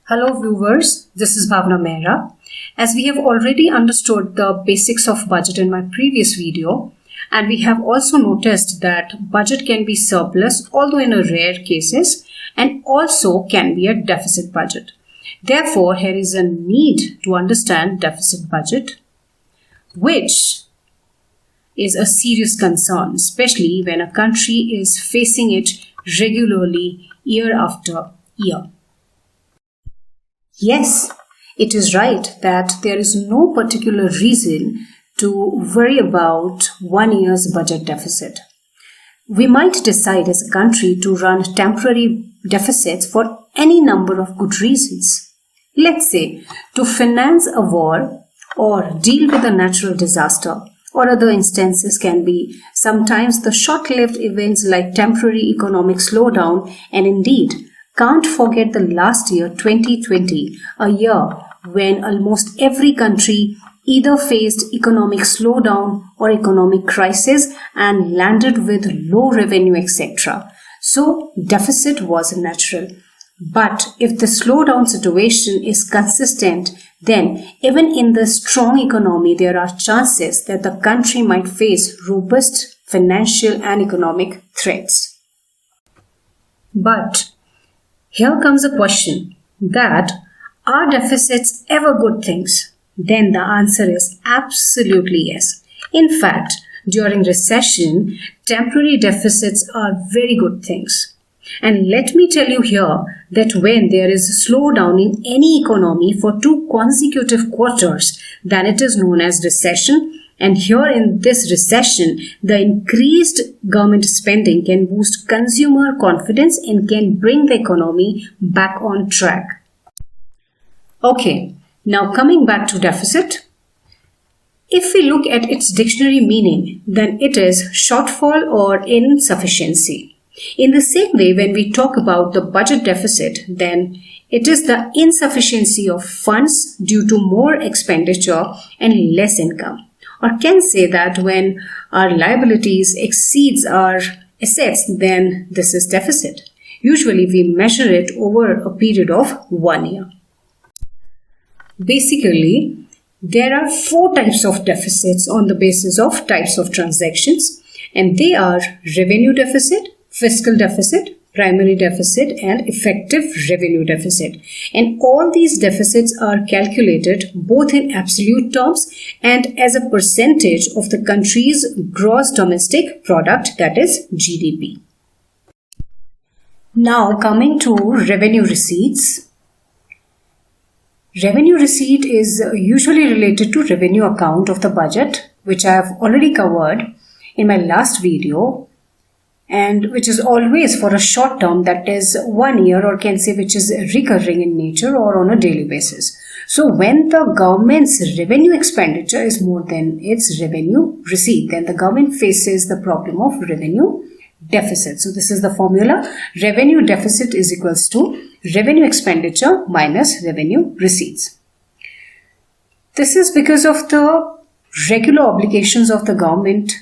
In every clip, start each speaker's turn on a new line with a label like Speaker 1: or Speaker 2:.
Speaker 1: Hello viewers, this is Bhavna Mehra. As we have already understood the basics of budget in my previous video, and we have also noticed that budget can be surplus, although in a rare cases, and also can be a deficit budget. Therefore, here is a need to understand deficit budget, which is a serious concern, especially when a country is facing it regularly year after year. Yes, it is right that there is no particular reason to worry about 1 year's budget deficit. We might decide as a country to run temporary deficits for any number of good reasons. Let's say to finance a war or deal with a natural disaster, or other instances can be sometimes the short-lived events like temporary economic slowdown, and indeed can't forget the last year 2020, a year when almost every country either faced economic slowdown or economic crisis and landed with low revenue, etc. So deficit was natural. But if the slowdown situation is consistent, then even in the strong economy, there are chances that the country might face robust financial and economic threats. But here comes a question that are deficits ever good things? Then the answer is absolutely yes. In fact, during recession, temporary deficits are very good things. And let me tell you here that when there is a slowdown in any economy for 2 consecutive quarters, then it is known as recession. And here in this recession, the increased government spending can boost consumer confidence and can bring the economy back on track. Okay, now coming back to deficit. If we look at its dictionary meaning, then it is shortfall or insufficiency. In the same way, when we talk about the budget deficit, then it is the insufficiency of funds due to more expenditure and less income. Or can say that when our liabilities exceeds our assets, then this is deficit. Usually we measure it over a period of 1 year. Basically, there are 4 types of deficits on the basis of types of transactions, and they are revenue deficit, fiscal deficit, primary deficit, and effective revenue deficit. And all these deficits are calculated both in absolute terms and as a percentage of the country's gross domestic product, that is GDP. Now coming to revenue receipts. Revenue receipt is usually related to revenue account of the budget, which I have already covered in my last video, and which is always for a short term, that is 1 year, or can say which is recurring in nature or on a daily basis. So when the government's revenue expenditure is more than its revenue receipt, then the government faces the problem of revenue deficit. So this is the formula: revenue deficit is equals to revenue expenditure minus revenue receipts. This is because of the regular obligations of the government,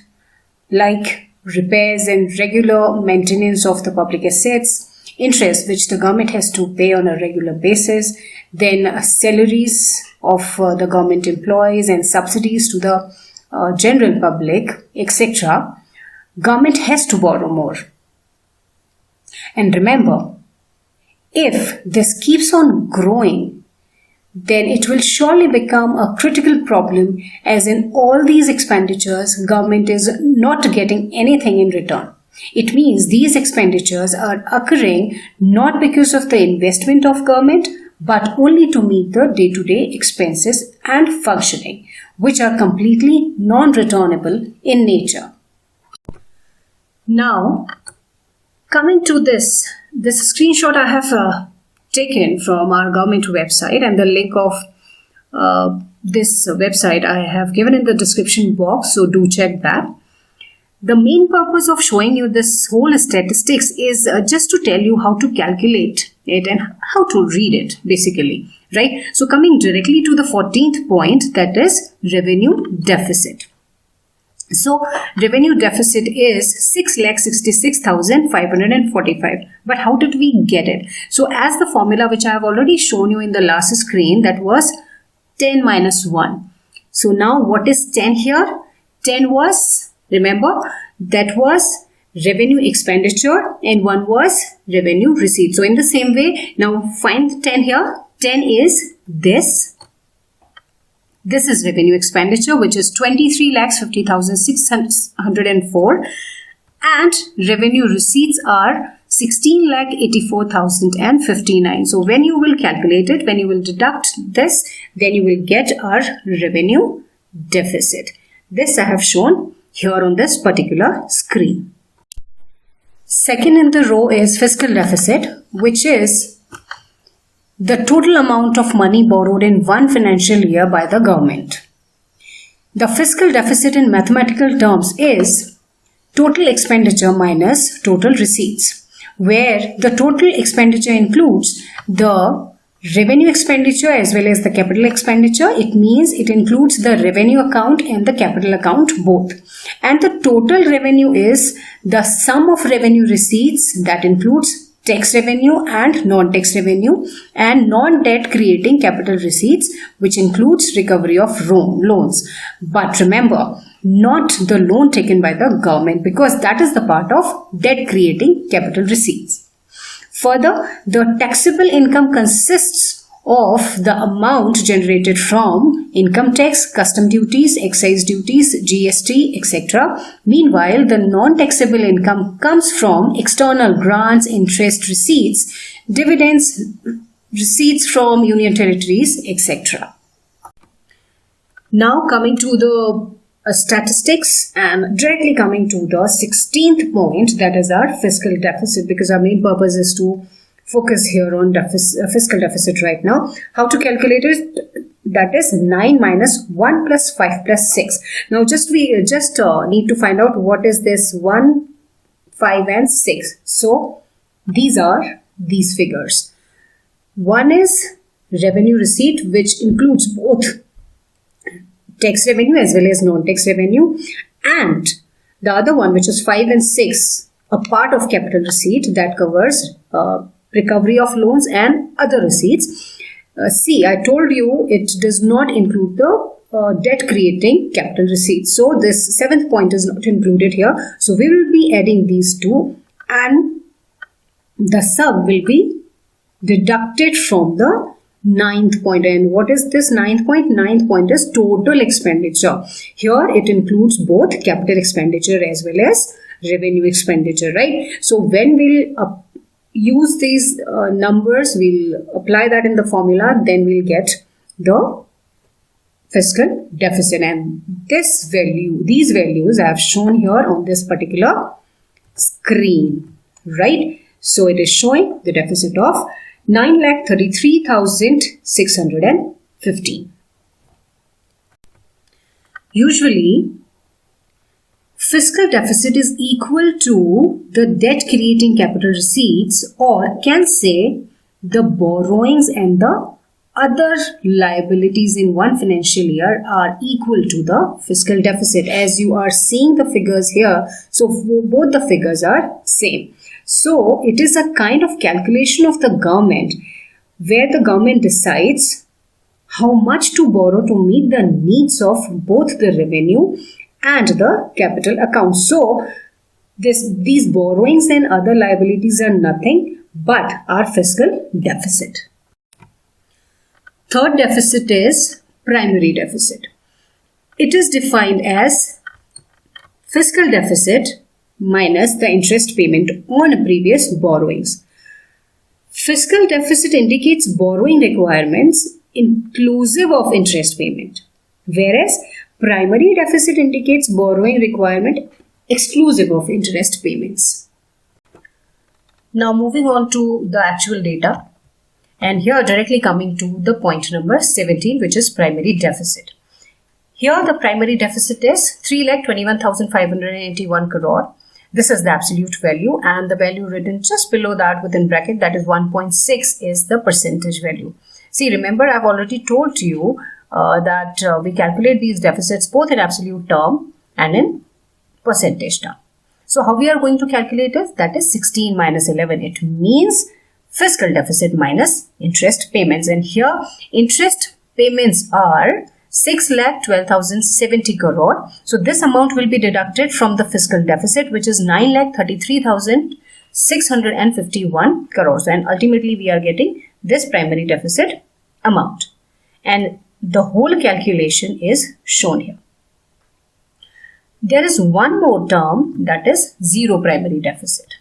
Speaker 1: like repairs and regular maintenance of the public assets, interest which the government has to pay on a regular basis, then salaries of the government employees and subsidies to the general public, etc. Government has to borrow more. And remember, if this keeps on growing, then it will surely become a critical problem, as in all these expenditures, government is not getting anything in return. It means these expenditures are occurring not because of the investment of government, but only to meet the day-to-day expenses and functioning, which are completely non-returnable in nature. Now, coming to this screenshot I have taken from our government website, and the link of this website I have given in the description box, so do check that. The main purpose of showing you this whole statistics is just to tell you how to calculate it and how to read it, basically, right? So coming directly to the 14th point, that is revenue deficit. So revenue deficit is 6,66,545. But how did we get it? So as the formula which I have already shown you in the last screen, that was 10 minus 1. So now what is 10 here? 10 was, remember, that was revenue expenditure and 1 was revenue receipt. So in the same way, now find 10 here. 10 is this. This is revenue expenditure, which is 23,50,604, and revenue receipts are 16,84,059. So when you will calculate it, when you will deduct this, then you will get our revenue deficit. This I have shown here on this particular screen. Second in the row is fiscal deficit, which is the total amount of money borrowed in one financial year by the government. The fiscal deficit in mathematical terms is total expenditure minus total receipts, where the total expenditure includes the revenue expenditure as well as the capital expenditure. It means it includes the revenue account and the capital account both. And the total revenue is the sum of revenue receipts, that includes tax revenue and non-tax revenue, and non-debt creating capital receipts, which includes recovery of loans. But remember, not the loan taken by the government, because that is the part of debt creating capital receipts. Further, the taxable income consists of the amount generated from income tax, custom duties, excise duties, GST, etc. Meanwhile, the non-taxable income comes from external grants, interest receipts, dividends, receipts from union territories, etc. Now coming to the statistics and directly coming to the 16th point, that is our fiscal deficit, because our main purpose is to focus here on fiscal deficit right now. How to calculate it? That is 9 minus 1 plus 5 plus 6. Now we just need to find out what is this 1, 5 and 6. So these are these figures. One is revenue receipt, which includes both tax revenue as well as non-tax revenue, and the other one, which is 5 and 6, a part of capital receipt that covers recovery of loans and other receipts. See, I told you it does not include the debt creating capital receipts. So this 7th point is not included here. So we will be adding these two, and the sum will be deducted from the 9th point. And what is this 9th point? 9th point is total expenditure. Here it includes both capital expenditure as well as revenue expenditure, right? So when we'll use these numbers, we'll apply that in the formula, then we'll get the fiscal deficit. And these values I have shown here on this particular screen, right? So it is showing the deficit of 9,33,615. Usually, fiscal deficit is equal to the debt creating capital receipts, or can say the borrowings and the other liabilities in one financial year are equal to the fiscal deficit. As you are seeing the figures here, so both the figures are same. So it is a kind of calculation of the government, where the government decides how much to borrow to meet the needs of both the revenue and the capital account. So these borrowings and other liabilities are nothing but our fiscal deficit. Third deficit is primary deficit. It is defined as fiscal deficit minus the interest payment on previous borrowings. Fiscal deficit indicates borrowing requirements inclusive of interest payment, whereas primary deficit indicates borrowing requirement exclusive of interest payments. Now moving on to the actual data, and here directly coming to the point number 17, which is primary deficit. Here the primary deficit is 3,21,581 crore. This is the absolute value, and the value written just below that within bracket, that is 1.6, is the percentage value. See, remember I've already told you that we calculate these deficits both in absolute term and in percentage term. So how we are going to calculate it? That is 16 minus 11. It means fiscal deficit minus interest payments. And here interest payments are 6,12,070 crore. So this amount will be deducted from the fiscal deficit, which is 9,33,651 crores. And ultimately we are getting this primary deficit amount. And the whole calculation is shown here. There is one more term, that is zero primary deficit.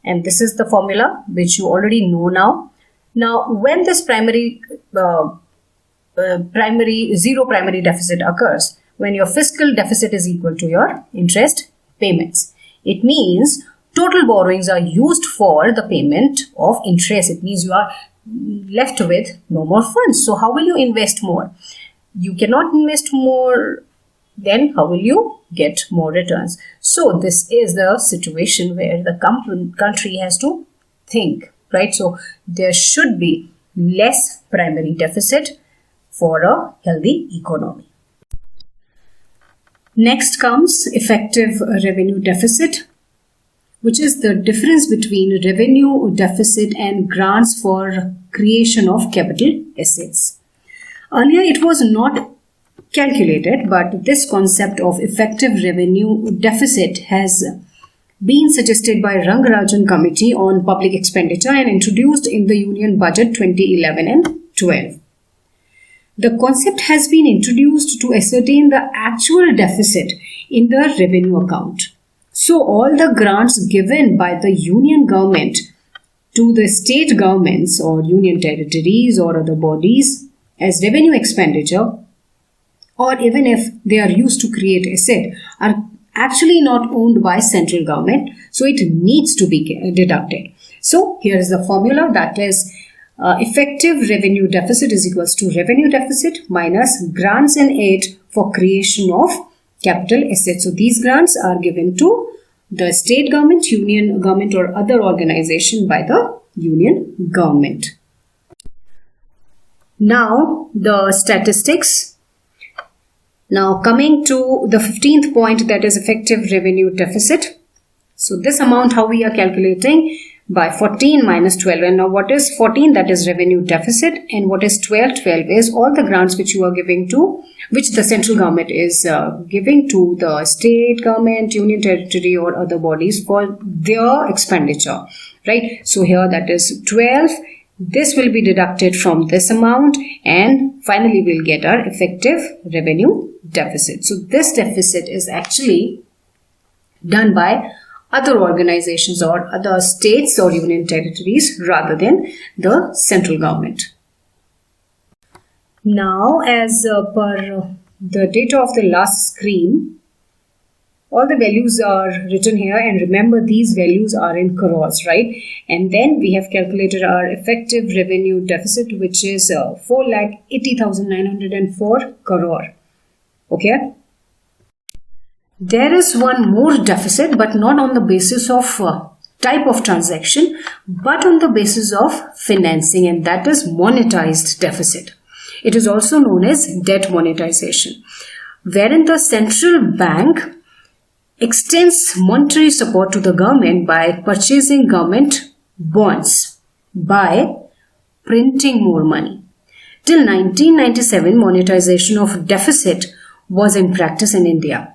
Speaker 1: And this is the formula which you already know now. Now, when this zero primary deficit occurs, when your fiscal deficit is equal to your interest payments, it means total borrowings are used for the payment of interest. It means you are left with no more funds. So how will you invest more? You cannot invest more. Then how will you get more returns? So this is the situation where the country has to think, right? So there should be less primary deficit for a healthy economy. Next comes effective revenue deficit, which is the difference between revenue deficit and grants for creation of capital assets. Earlier it was not calculated, but this concept of effective revenue deficit has been suggested by Rangarajan Committee on Public Expenditure and introduced in the Union Budget 2011 and 12. The concept has been introduced to ascertain the actual deficit in the revenue account. So all the grants given by the union government to the state governments or union territories or other bodies as revenue expenditure, or even if they are used to create asset, are actually not owned by central government, so it needs to be deducted. So here is the formula, that is effective revenue deficit is equals to revenue deficit minus grants and aid for creation of capital assets. So these grants are given to the state government, union government or other organization by the union government. Now the statistics. Now coming to the 15th point, that is effective revenue deficit. So this amount, how we are calculating? By 14 minus 12. And now what is 14? That is revenue deficit. And what is 12? 12 is all the grants which you are giving to, which the central government is giving to the state government, union territory or other bodies for their expenditure, right? So here that is 12. This will be deducted from this amount and finally we'll get our effective revenue deficit. So this deficit is actually done by other organizations or other states or union territories rather than the central government. Now, as per the data of the last screen, all the values are written here, and remember these values are in crores, right? And then we have calculated our effective revenue deficit, which is 4,80,904 crore. Okay. There is one more deficit, but not on the basis of type of transaction, but on the basis of financing, and that is monetized deficit. It is also known as debt monetization, wherein the central bank extends monetary support to the government by purchasing government bonds, by printing more money. Till 1997, monetization of deficit was in practice in India.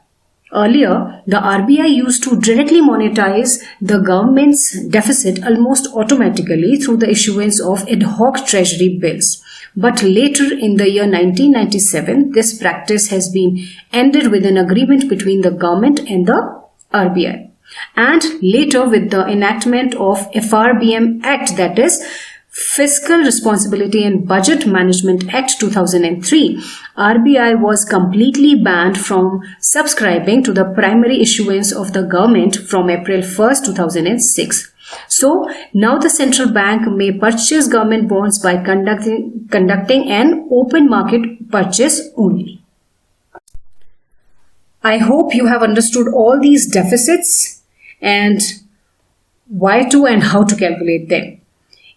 Speaker 1: Earlier, the RBI used to directly monetize the government's deficit almost automatically through the issuance of ad hoc treasury bills. But later in the year 1997, this practice has been ended with an agreement between the government and the RBI. And later with the enactment of FRBM Act, that is Fiscal Responsibility and Budget Management Act 2003, RBI was completely banned from subscribing to the primary issuance of the government from April 1st, 2006. So now the central bank may purchase government bonds by conducting an open market purchase only. I hope you have understood all these deficits and why to and how to calculate them.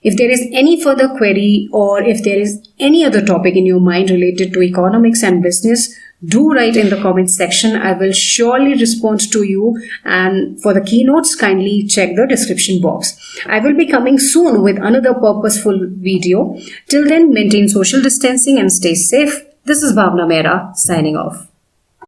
Speaker 1: If there is any further query or if there is any other topic in your mind related to economics and business, do write in the comment section. I will surely respond to you, and for the keynotes, kindly check the description box. I will be coming soon with another purposeful video. Till then, maintain social distancing and stay safe. This is Bhavna Mehra signing off.